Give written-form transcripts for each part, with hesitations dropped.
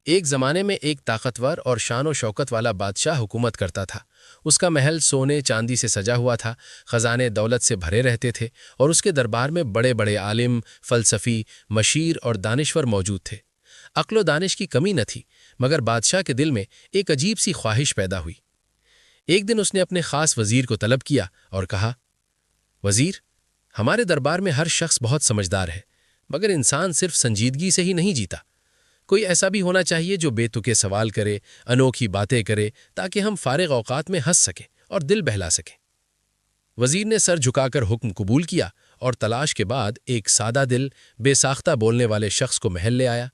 ایک زمانے میں ایک طاقتور اور شان و شوکت والا بادشاہ حکومت کرتا تھا۔ اس کا محل سونے چاندی سے سجا ہوا تھا، خزانے دولت سے بھرے رہتے تھے، اور اس کے دربار میں بڑے بڑے عالم، فلسفی، مشیر اور دانشور موجود تھے۔ عقل و دانش کی کمی نہ تھی، مگر بادشاہ کے دل میں ایک عجیب سی خواہش پیدا ہوئی۔ ایک دن اس نے اپنے خاص وزیر کو طلب کیا اور کہا، وزیر، ہمارے دربار میں ہر شخص بہت سمجھدار ہے، مگر انسان صرف سنجیدگی سے ہی نہیں جیتا۔ کوئی ایسا بھی ہونا چاہیے جو بے تکے سوال کرے، انوکھی باتیں کرے، تاکہ ہم فارغ اوقات میں ہنس سکیں اور دل بہلا سکیں۔ وزیر نے سر جھکا کر حکم قبول کیا اور تلاش کے بعد ایک سادہ دل، بے ساختہ بولنے والے شخص کو محل لے آیا۔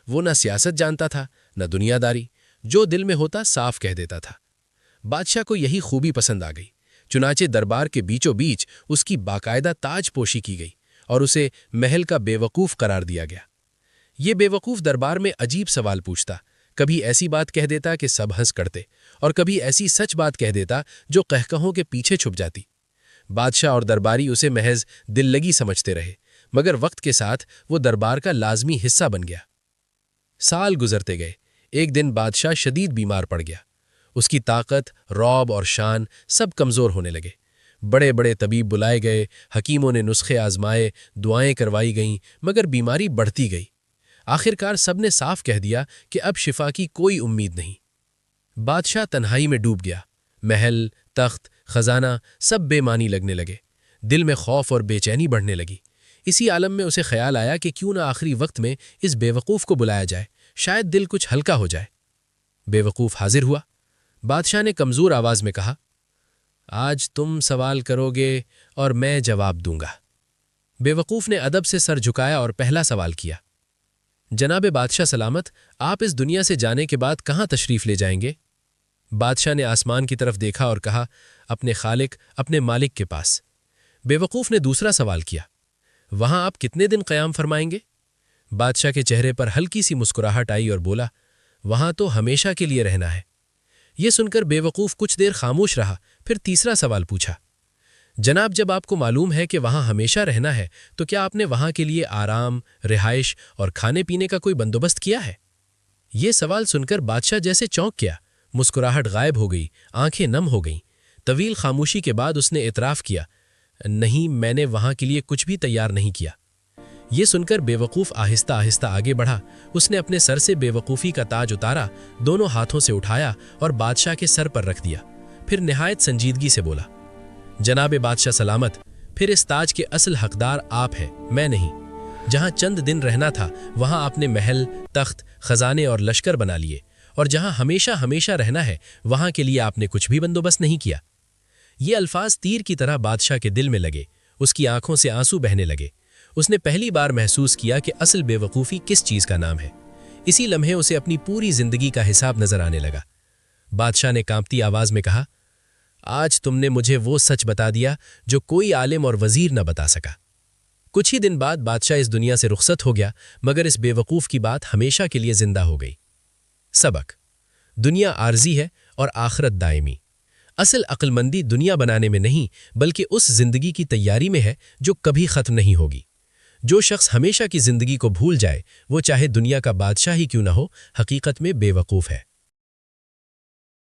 وہ نہ سیاست جانتا تھا، نہ دنیا داری، جو دل میں ہوتا صاف کہہ دیتا تھا۔ بادشاہ کو یہی خوبی پسند آ گئی، چنانچہ دربار کے بیچوں بیچ اس کی باقاعدہ تاج پوشی کی گئی اور اسے محل کا بے وقوف قرار دیا گیا۔ یہ بے وقوف دربار میں عجیب سوال پوچھتا، کبھی ایسی بات کہہ دیتا کہ سب ہنس کڑتے، اور کبھی ایسی سچ بات کہہ دیتا جو قہقہوں کے پیچھے چھپ جاتی۔ بادشاہ اور درباری اسے محض دل لگی سمجھتے رہے، مگر وقت کے ساتھ وہ دربار کا لازمی حصہ بن گیا۔ سال گزرتے گئے۔ ایک دن بادشاہ شدید بیمار پڑ گیا۔ اس کی طاقت، رعب اور شان سب کمزور ہونے لگے۔ بڑے بڑے طبیب بلائے گئے، حکیموں نے نسخے آزمائے، دعائیں کروائی گئیں، مگر بیماری بڑھتی گئی۔ آخرکار سب نے صاف کہہ دیا کہ اب شفا کی کوئی امید نہیں۔ بادشاہ تنہائی میں ڈوب گیا۔ محل، تخت، خزانہ سب بے معنی لگنے لگے۔ دل میں خوف اور بے چینی بڑھنے لگی۔ اسی عالم میں اسے خیال آیا کہ کیوں نہ آخری وقت میں اس بے وقوف کو بلایا جائے، شاید دل کچھ ہلکا ہو جائے۔ بے وقوف حاضر ہوا۔ بادشاہ نے کمزور آواز میں کہا، آج تم سوال کرو گے اور میں جواب دوں گا۔ بے وقوف نے ادب سے سر جھکایا اور پہلا سوال کیا، جناب بادشاہ سلامت، آپ اس دنیا سے جانے کے بعد کہاں تشریف لے جائیں گے؟ بادشاہ نے آسمان کی طرف دیکھا اور کہا، اپنے خالق، اپنے مالک کے پاس۔ بے وقوف نے دوسرا سوال کیا، وہاں آپ کتنے دن قیام فرمائیں گے؟ بادشاہ کے چہرے پر ہلکی سی مسکراہٹ آئی اور بولا، وہاں تو ہمیشہ کے لیے رہنا ہے۔ یہ سن کر بے وقوف کچھ دیر خاموش رہا، پھر تیسرا سوال پوچھا، جناب جب آپ کو معلوم ہے کہ وہاں ہمیشہ رہنا ہے تو کیا آپ نے وہاں کے لیے آرام، رہائش اور کھانے پینے کا کوئی بندوبست کیا ہے؟ یہ سوال سن کر بادشاہ جیسے چونک گیا، مسکراہٹ غائب ہو گئی، آنکھیں نم ہو گئیں۔ طویل خاموشی کے بعد اس نے اعتراف کیا، نہیں، میں نے وہاں کے لیے کچھ بھی تیار نہیں کیا۔ یہ سن کر بے وقوف آہستہ آہستہ آگے بڑھا۔ اس نے اپنے سر سے بے وقوفی کا تاج اتارا، دونوں ہاتھوں سے اٹھایا اور بادشاہ کے سر پر رکھ دیا، پھر نہایت سنجیدگی سے بولا، جناب بادشاہ سلامت، پھر اس تاج کے اصل حقدار آپ ہیں، میں نہیں۔ جہاں چند دن رہنا تھا وہاں آپ نے محل، تخت، خزانے اور لشکر بنا لیے، اور جہاں ہمیشہ ہمیشہ رہنا ہے وہاں کے لیے آپ نے کچھ بھی بندوبست نہیں کیا۔ یہ الفاظ تیر کی طرح بادشاہ کے دل میں لگے، اس کی آنکھوں سے آنسو بہنے لگے۔ اس نے پہلی بار محسوس کیا کہ اصل بے وقوفی کس چیز کا نام ہے۔ اسی لمحے اسے اپنی پوری زندگی کا حساب نظر آنے لگا۔ بادشاہ نے کانپتی آواز میں کہا، آج تم نے مجھے وہ سچ بتا دیا جو کوئی عالم اور وزیر نہ بتا سکا۔ کچھ ہی دن بعد بادشاہ اس دنیا سے رخصت ہو گیا، مگر اس بے وقوف کی بات ہمیشہ کے لیے زندہ ہو گئی۔ سبق: دنیا عارضی ہے اور آخرت دائمی۔ اصل عقل مندی دنیا بنانے میں نہیں بلکہ اس زندگی کی تیاری میں ہے جو کبھی ختم نہیں ہوگی۔ جو شخص ہمیشہ کی زندگی کو بھول جائے وہ چاہے دنیا کا بادشاہ ہی کیوں نہ ہو، حقیقت میں بے وقوف ہے۔